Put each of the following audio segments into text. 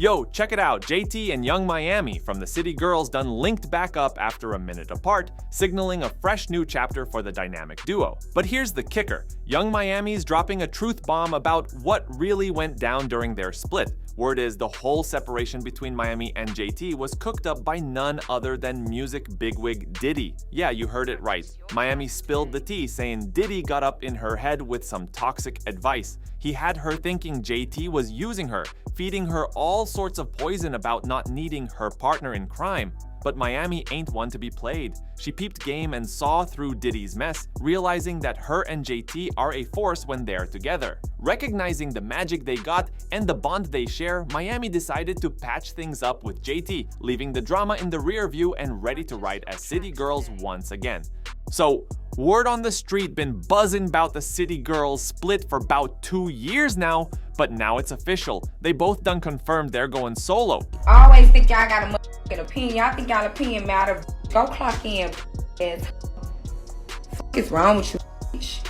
Yo, check it out, JT and Young Miami from the City Girls done linked back up after a minute apart, signaling a fresh new chapter for the dynamic duo. But here's the kicker, Young Miami's dropping a truth bomb about what really went down during their split. Word is the whole separation between Miami and JT was cooked up by none other than music bigwig Diddy. Yeah, you heard it right. Miami spilled the tea saying Diddy got up in her head with some toxic advice. He had her thinking JT was using her, feeding her all sorts of poison about not needing her partner in crime. But Miami ain't one to be played. She peeped game and saw through Diddy's mess, realizing that her and JT are a force when they're together. Recognizing the magic they got and the bond they share, Miami decided to patch things up with JT, leaving the drama in the rear view and ready to ride as City Girls once again. So, word on the street been buzzing about the City Girls split for about 2 years now, but now it's official. They both done confirmed they're going solo. I always think y'all got a motherfucking opinion. Y'all think y'all opinion matter. Go clock in, ass. Fuck is wrong with you, bitch?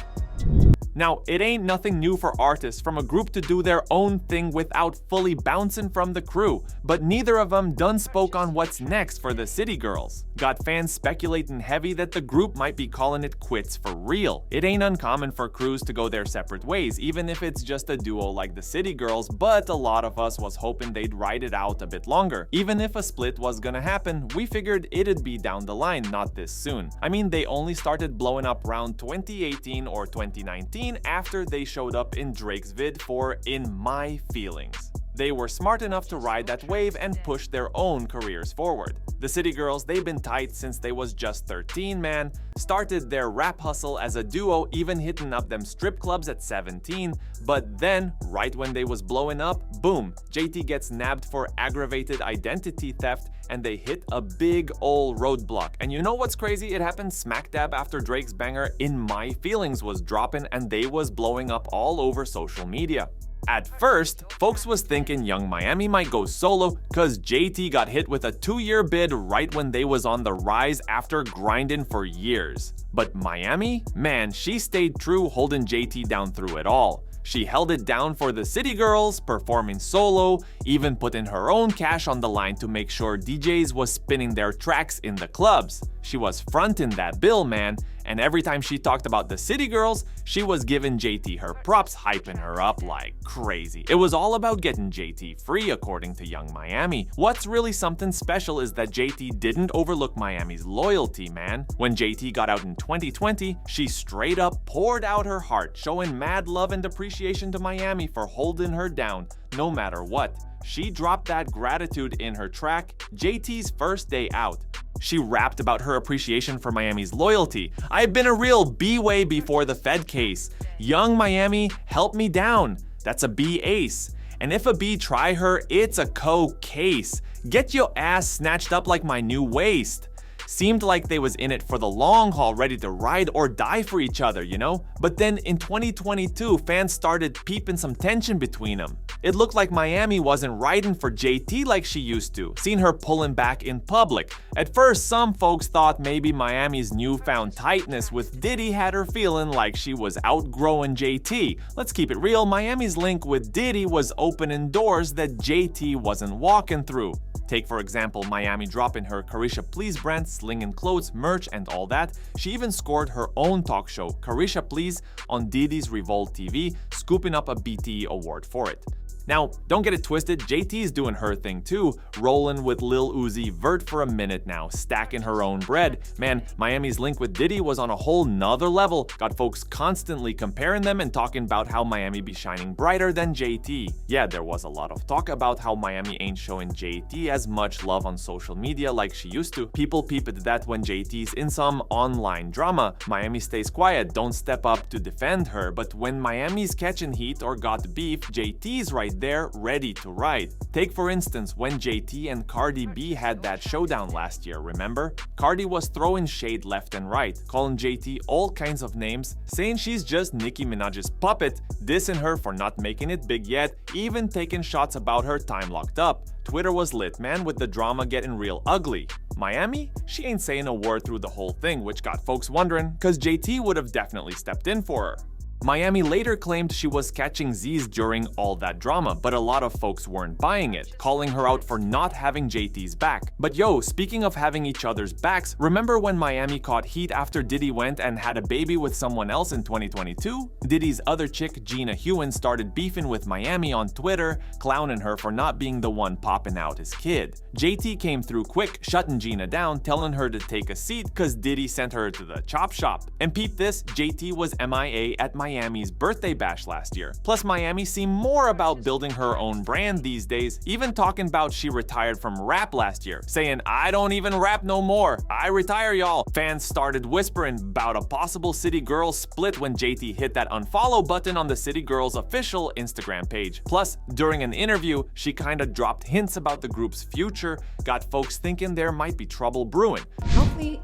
Now, it ain't nothing new for artists from a group to do their own thing without fully bouncing from the crew, but neither of them done spoke on what's next for the City Girls. Got fans speculating heavy that the group might be calling it quits for real. It ain't uncommon for crews to go their separate ways, even if it's just a duo like the City Girls, but a lot of us was hoping they'd ride it out a bit longer. Even if a split was gonna happen, we figured it'd be down the line, not this soon. I mean, they only started blowing up around 2018 or 2019 after they showed up in Drake's vid for In My Feelings. They were smart enough to ride that wave and push their own careers forward. The City Girls, they've been tight since they was just 13, man. Started their rap hustle as a duo, even hitting up them strip clubs at 17. But then, right when they was blowing up, boom, JT gets nabbed for aggravated identity theft and they hit a big ol' roadblock. And you know what's crazy? It happened smack dab after Drake's banger In My Feelings was dropping and they was blowing up all over social media. At first, folks was thinking Young Miami might go solo cause JT got hit with a 2-year bid right when they was on the rise after grinding for years. But Miami? Man, she stayed true, holding JT down through it all. She held it down for the City Girls, performing solo, even putting her own cash on the line to make sure DJs was spinning their tracks in the clubs. She was fronting that bill, man, and every time she talked about the City Girls, she was giving JT her props, hyping her up like crazy. It was all about getting JT free, according to Young Miami. What's really something special is that JT didn't overlook Miami's loyalty, man. When JT got out in 2020, she straight up poured out her heart, showing mad love and appreciation to Miami for holding her down, no matter what. She dropped that gratitude in her track, JT's First Day Out. She rapped about her appreciation for Miami's loyalty. I've been a real B-way before the Fed case. Young Miami, help me down. That's a B-ace. And if a B try her, it's a co-case. Get your ass snatched up like my new waist. Seemed like they was in it for the long haul, ready to ride or die for each other, you know? But then in 2022, fans started peeping some tension between them. It looked like Miami wasn't riding for JT like she used to, seen her pulling back in public. At first, some folks thought maybe Miami's newfound tightness with Diddy had her feeling like she was outgrowing JT. Let's keep it real, Miami's link with Diddy was opening doors that JT wasn't walking through. Take for example Miami dropping her Carisha Please brand, slinging clothes, merch and all that. She even scored her own talk show, Carisha Please, on Diddy's Revolt TV, scooping up a BT award for it. Now, don't get it twisted, JT's doing her thing too, rolling with Lil Uzi Vert for a minute now, stacking her own bread. Man, Miami's link with Diddy was on a whole nother level, got folks constantly comparing them and talking about how Miami be shining brighter than JT. Yeah, there was a lot of talk about how Miami ain't showing JT as much love on social media like she used to. People peeped that when JT's in some online drama, Miami stays quiet, don't step up to defend her, but when Miami's catching heat or got beef, JT's right there, ready to ride. Take for instance when JT and Cardi B had that showdown last year, remember? Cardi was throwing shade left and right, calling JT all kinds of names, saying she's just Nicki Minaj's puppet, dissing her for not making it big yet, even taking shots about her time locked up. Twitter was lit, man, with the drama getting real ugly. Miami? She ain't saying a word through the whole thing, which got folks wondering, cause JT would have definitely stepped in for her. Miami later claimed she was catching Z's during all that drama, but a lot of folks weren't buying it, calling her out for not having JT's back. But yo, speaking of having each other's backs, remember when Miami caught heat after Diddy went and had a baby with someone else in 2022? Diddy's other chick, Gina Hewen, started beefing with Miami on Twitter, clowning her for not being the one popping out his kid. JT came through quick, shutting Gina down, telling her to take a seat cause Diddy sent her to the chop shop. And peep this, JT was MIA at Miami's birthday bash last year. Plus, Miami seemed more about building her own brand these days, even talking about she retired from rap last year, saying, "I don't even rap no more, I retire y'all." Fans started whispering about a possible City Girls split when JT hit that unfollow button on the City Girls official Instagram page. Plus, during an interview, she kinda dropped hints about the group's future, got folks thinking there might be trouble brewing. Hopefully,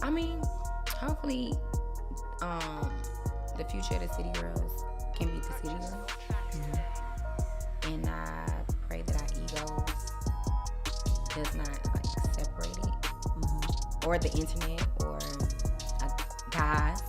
the future of the City Girls can be the City Girls. And I pray that our egos does not like separate it, or the internet, or guys,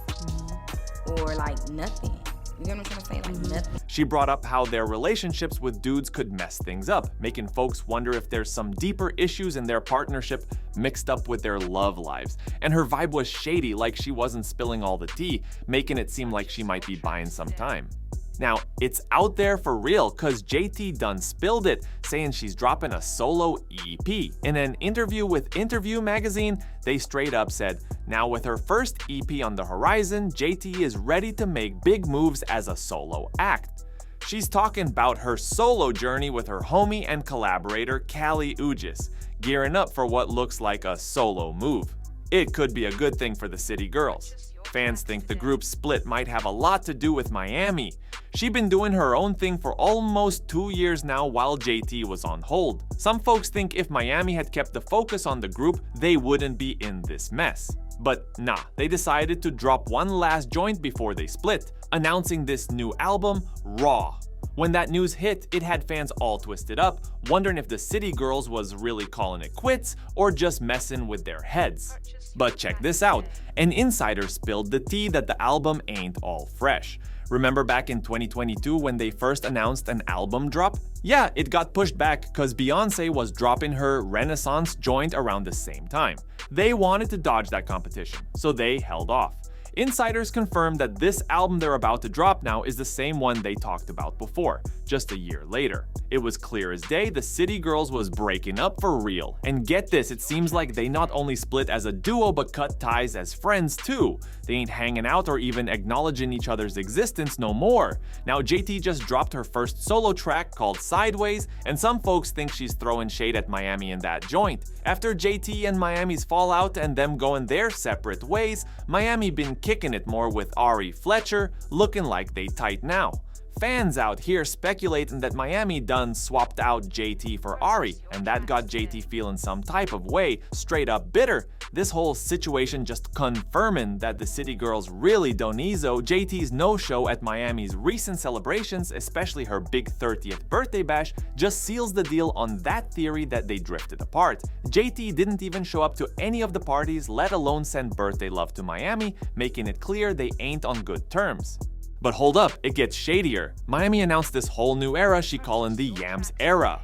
or like nothing. You know what I'm trying to say? Like nothing. She brought up how their relationships with dudes could mess things up, making folks wonder if there's some deeper issues in their partnership mixed up with their love lives. And her vibe was shady, like she wasn't spilling all the tea, making it seem like she might be buying some time. Now, it's out there for real, cause JT done spilled it, saying she's dropping a solo EP. In an interview with Interview magazine, they straight up said, now with her first EP on the horizon, JT is ready to make big moves as a solo act. She's talking about her solo journey with her homie and collaborator Kali Uchis, gearing up for what looks like a solo move. It could be a good thing for the City Girls. Fans think the group's split might have a lot to do with Miami. She'd been doing her own thing for almost 2 years now while JT was on hold. Some folks think if Miami had kept the focus on the group, they wouldn't be in this mess. But nah, they decided to drop one last joint before they split, announcing this new album, Raw. When that news hit, it had fans all twisted up, wondering if the City Girls was really calling it quits or just messing with their heads. But check this out, an insider spilled the tea that the album ain't all fresh. Remember back in 2022 when they first announced an album drop? Yeah, it got pushed back cause Beyoncé was dropping her Renaissance joint around the same time. They wanted to dodge that competition, so they held off. Insiders confirmed that this album they're about to drop now is the same one they talked about before, just a year later. It was clear as day the City Girls was breaking up for real. And get this, it seems like they not only split as a duo but cut ties as friends too. They ain't hanging out or even acknowledging each other's existence no more. Now JT just dropped her first solo track called Sideways, and some folks think she's throwing shade at Miami in that joint. After JT and Miami's fallout and them going their separate ways, Miami been kicking it more with Ari Fletcher, looking like they tight now. Fans out here speculating that Miami done swapped out JT for Ari, and that got JT feeling some type of way, straight up bitter. This whole situation just confirming that the City Girls really don't ezo. JT's no-show at Miami's recent celebrations, especially her big 30th birthday bash, just seals the deal on that theory that they drifted apart. JT didn't even show up to any of the parties, let alone send birthday love to Miami, making it clear they ain't on good terms. But hold up, it gets shadier. Miami announced this whole new era she calling the Yams era.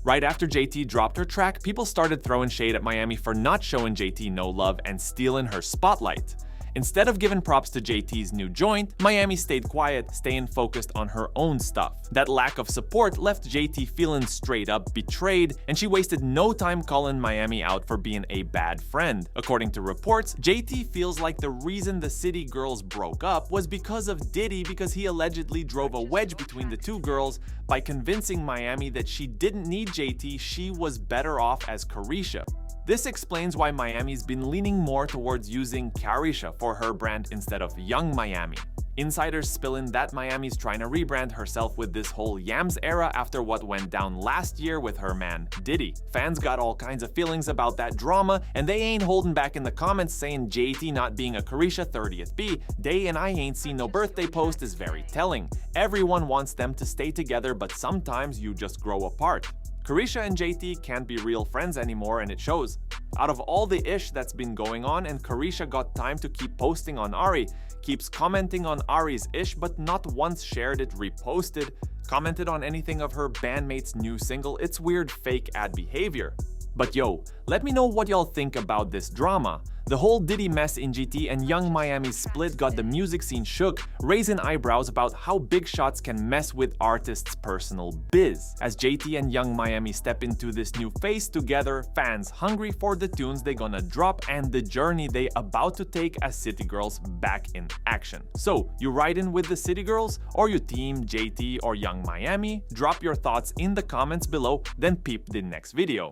Right after JT dropped her track, people started throwing shade at Miami for not showing JT no love and stealing her spotlight. Instead of giving props to JT's new joint, Miami stayed quiet, staying focused on her own stuff. That lack of support left JT feeling straight up betrayed, and she wasted no time calling Miami out for being a bad friend. According to reports, JT feels like the reason the City Girls broke up was because of Diddy, because he allegedly drove a wedge between the two girls by convincing Miami that she didn't need JT, she was better off as Carisha. This explains why Miami's been leaning more towards using Carisha for her brand instead of Young Miami. Insiders spilling that Miami's trying to rebrand herself with this whole Yams era after what went down last year with her man Diddy. Fans got all kinds of feelings about that drama, and they ain't holding back in the comments saying JT not being a Carisha 30th B day and I ain't seen no birthday post is very telling. Everyone wants them to stay together, but sometimes you just grow apart. Carisha and JT can't be real friends anymore, and it shows. Out of all the ish that's been going on, and Carisha got time to keep posting on Ari, keeps commenting on Ari's ish but not once shared it, reposted, commented on anything of her bandmate's new single. It's weird fake ad behavior. But yo, let me know what y'all think about this drama. The whole Diddy mess in GT and Young Miami's split got the music scene shook, raising eyebrows about how big shots can mess with artists' personal biz. As JT and Young Miami step into this new phase together, fans hungry for the tunes they gonna drop and the journey they about to take as City Girls back in action. So, you riding with the City Girls, or you team JT or Young Miami? Drop your thoughts in the comments below, then peep the next video.